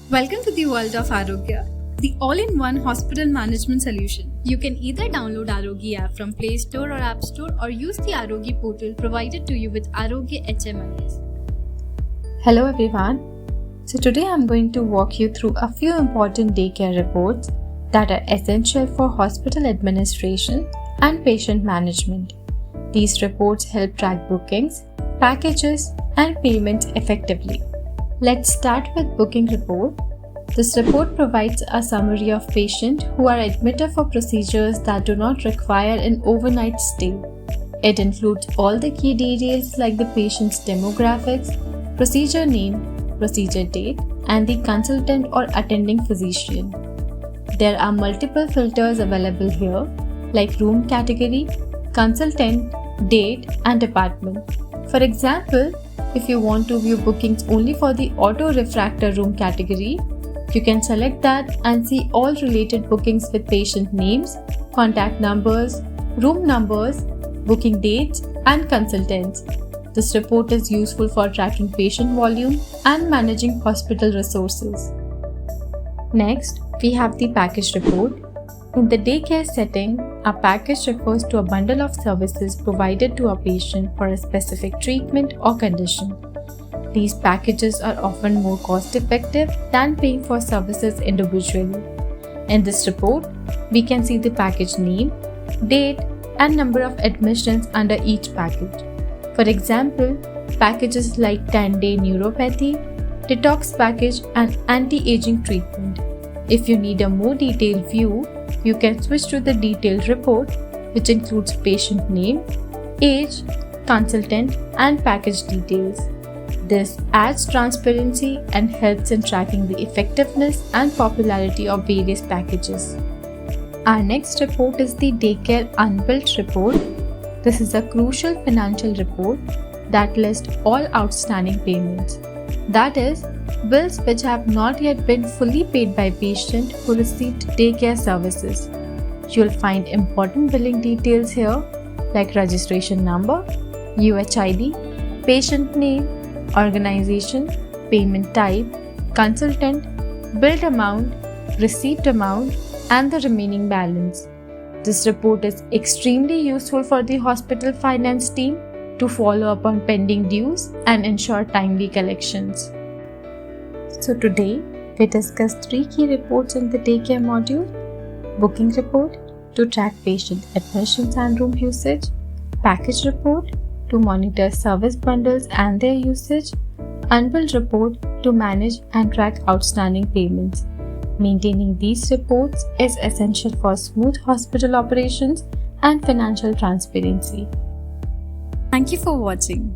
Welcome to the world of Arogya, the all-in-one hospital management solution. You can either download Arogya app from Play Store or App Store or use the Arogya portal provided to you with Arogya HMIS. Hello everyone. So today I'm going to walk you through a few important daycare reports that are essential for hospital administration and patient management. These reports help track bookings, packages, and payments effectively. Let's start with booking report. This report provides a summary of patients who are admitted for procedures that do not require an overnight stay. It includes all the key details like the patient's demographics, procedure name, procedure date, and the consultant or attending physician. There are multiple filters available here like room category, consultant, date, and department. For example, if you want to view bookings only for the Auto-Refractor room category, you can select that and see all related bookings with patient names, contact numbers, room numbers, booking dates, and consultants. This report is useful for tracking patient volume and managing hospital resources. Next, we have the package report. In the daycare setting, a package refers to a bundle of services provided to a patient for a specific treatment or condition. These packages are often more cost-effective than paying for services individually. In this report, we can see the package name, date, and number of admissions under each package. For example, packages like 10-day neuropathy, detox package, and anti-aging treatment. If you need a more detailed view, you can switch to the detailed report, which includes patient name, age, consultant, and package details. This adds transparency and helps in tracking the effectiveness and popularity of various packages. Our next report is the Daycare Unbilled Report. This is a crucial financial report that lists all outstanding payments. That is, bills which have not yet been fully paid by patient who received daycare services. You'll find important billing details here like registration number, UHID, patient name, organization, payment type, consultant, billed amount, receipt amount, and the remaining balance. This report is extremely useful for the hospital finance team to follow up on pending dues and ensure timely collections. So today, we discussed 3 key reports in the daycare module: booking report to track patient admissions and room usage, package report to monitor service bundles and their usage, unbilled report to manage and track outstanding payments. Maintaining these reports is essential for smooth hospital operations and financial transparency. Thank you for watching.